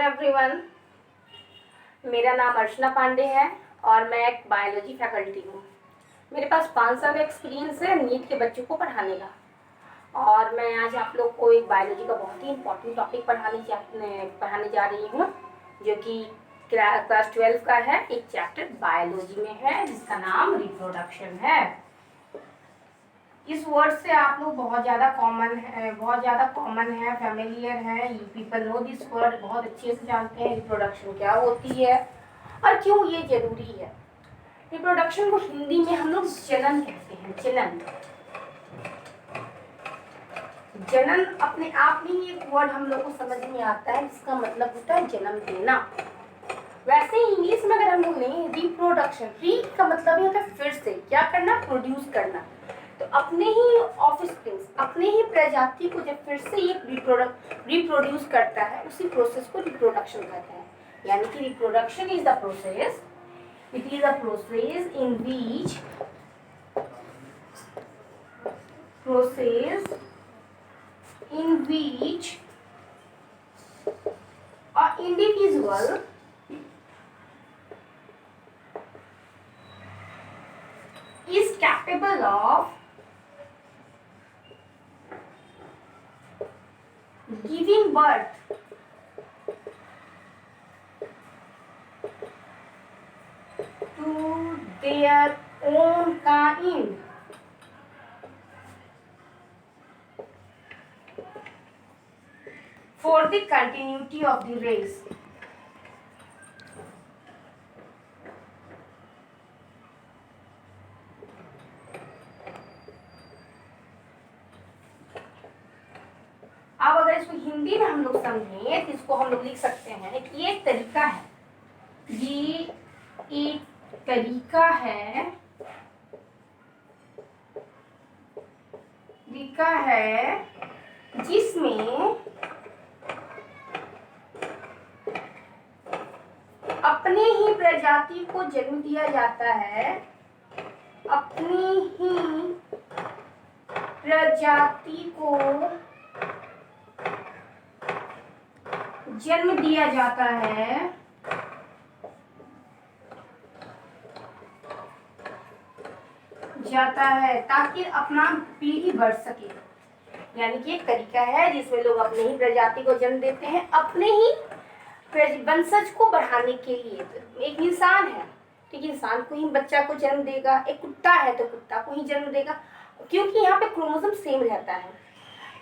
Hello everyone, मेरा नाम अर्चना पांडे है और मैं एक बायोलॉजी फैकल्टी हूँ। मेरे पास 5 साल का एक्सपीरियंस है नीट के बच्चों को पढ़ाने का। और मैं आज आप लोग को एक बायोलॉजी का बहुत ही इम्पोर्टेंट टॉपिक पढ़ाने जा रही हूँ, जो कि क्लास 12 का है। एक चैप्टर बायोलॉजी में है जिसका नाम रिप्रोडक्शन है। इस वर्ड से आप लोग बहुत ज़्यादा कॉमन है, फैमिलियर है। You people know this word, बहुत अच्छे से जानते हैं रिप्रोडक्शन क्या होती है और क्यों ये जरूरी है। रिप्रोडक्शन को हिंदी में हम लोग जनन कहते हैं। जनन अपने आप में ही एक वर्ड हम लोग को समझ में आता है, जिसका मतलब होता है जन्म देना। वैसे ही इंग्लिश में अगर हम लोग लें रिप्रोडक्शन, री का मतलब होता है फिर से क्या करना, प्रोड्यूस करना। तो अपने ही ऑफस्प्रिंग्स, अपने ही प्रजाति को जब फिर से ये रिप्रोड्यूस करता है, उसी प्रोसेस को रिप्रोडक्शन कहते हैं। यानी कि reproduction is the process, it is a process in which an individual is capable of giving birth to their own kind for the continuity of the race. अब अगर इसको हिंदी में हम लोग समझें तो इसको हम लोग लिख सकते हैं कि ये एक तरीका है, जिसमें अपने ही प्रजाति को जन्म दिया जाता है, अपनी ही प्रजाति को जन्म दिया जाता है ताकि अपना पीढ़ी बढ़ सके। यानी कि एक तरीका है जिसमें लोग अपने ही प्रजाति को जन्म देते हैं, अपने ही वंशज को बढ़ाने के लिए। एक इंसान है, ठीक, इंसान को ही बच्चा को जन्म देगा। एक कुत्ता है तो कुत्ता को ही जन्म देगा, क्योंकि यहाँ पे क्रोमोसोम सेम रहता है।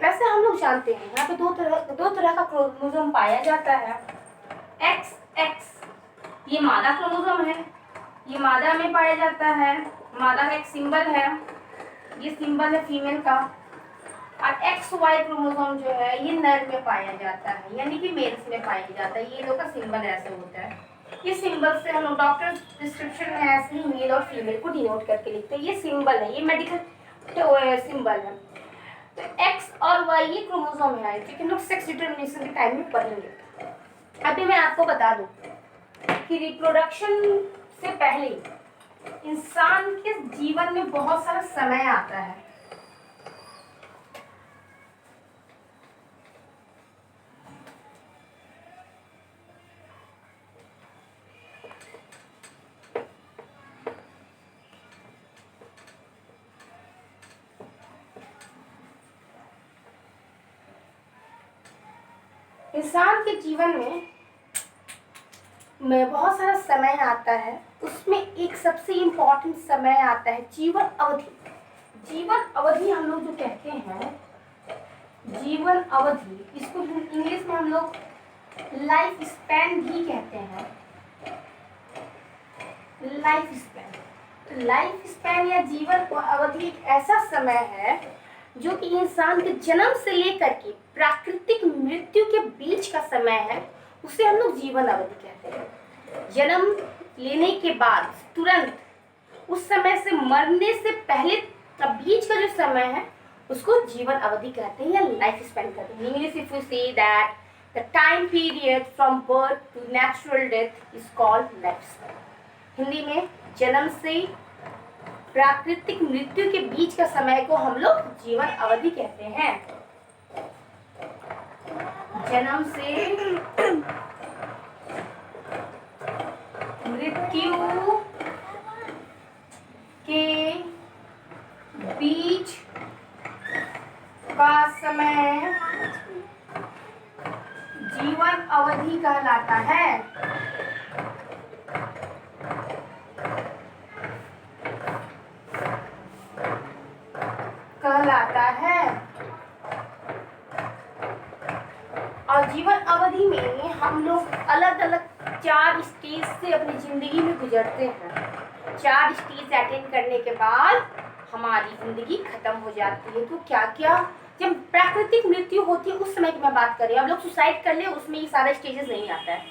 वैसे हम लोग जानते हैं यहाँ पे दो तरह का क्रोमोसोम पाया जाता है। XX ये मादा क्रोमोसोम है, ये मादा में पाया जाता है। मादा का एक सिंबल है, ये सिंबल है फीमेल का। और XY क्रोमोसोम जो है ये नर में पाया जाता है, यानी कि मेल्स में पाया जाता है। ये लोग का सिंबल ऐसे होता है। ये सिंबल से हम लोग डॉक्टर प्रिस्क्रिप्शन में ऐसे ही मेल और फीमेल को डिनोट करके लिखते हैं। ये सिंबल है, ये मेडिकल सिंबल है। तो X और Y ये क्रोमोसोम है, जो कि हम लोग सेक्स डिटरमिनेशन के टाइम में पढ़ेंगे। अभी मैं आपको बता दूं कि रिप्रोडक्शन से पहले इंसान के जीवन में बहुत सारा समय आता है। इंसान के जीवन में बहुत सारा समय आता है। उसमें एक सबसे इम्पोर्टेंट समय आता है जीवन अवधि। जीवन अवधि हम लोग जो कहते हैं, जीवन अवधि, इसको इंग्लिश में हम लोग लाइफ स्पैन भी कहते हैं। लाइफ स्पैन या जीवन अवधि एक ऐसा समय है जो कि इंसान के जन्म से लेकर के प्राकृतिक मृत्यु के बीच का समय है, उसे हम लोग जीवन अवधि कहते हैं। जन्म लेने के बाद तुरंत उस समय से मरने से पहले का बीच का जो समय है उसको जीवन अवधि कहते हैं या लाइफ स्पैन कहते हैं। English if you say that the time period from birth to natural death is called life span. Hindi में जन्म से प्राकृतिक मृत्यु के बीच का समय को हम लोग जीवन अवधि कहते हैं। जन्म से मृत्यु के बीच का समय जीवन अवधि कहलाता है। और जीवन अवधि में हम लोग अलग अलग 4 स्टेज से अपनी जिंदगी में गुजरते हैं। 4 स्टेज अटेंड करने के बाद हमारी जिंदगी खत्म हो जाती है। तो क्या क्या, जब प्राकृतिक मृत्यु होती है उस समय की मैं बात कर रही हूँ। अब लोग सुसाइड कर ले, उसमें ये सारे स्टेजेस नहीं आता है।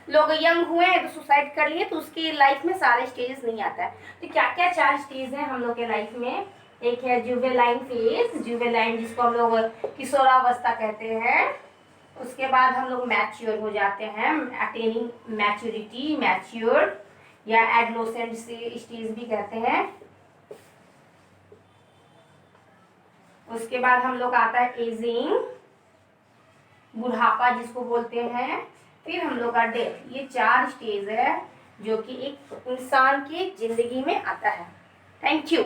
लोग यंग हुए हैं तो सुसाइड कर लिए, तो उसके लाइफ में सारे स्टेजेस नहीं आता है। तो क्या क्या 4 स्टेज हैं हम लोग के लाइफ में? एक है जुवेनाइल फेज, जुवेनाइल जिसको हम लोग किशोरावस्था कहते हैं। उसके बाद हम लोग मैच्योर हो जाते हैं, अटेनिंग मैच्योरिटी, मैच्योर या एडोलेसेंट स्टेज भी कहते हैं। उसके बाद हम लोग आता है एजिंग, बुढ़ापा जिसको बोलते हैं। फिर हम लोग का डेथ। ये 4 स्टेज है जो कि एक इंसान की जिंदगी में आता है। Thank you.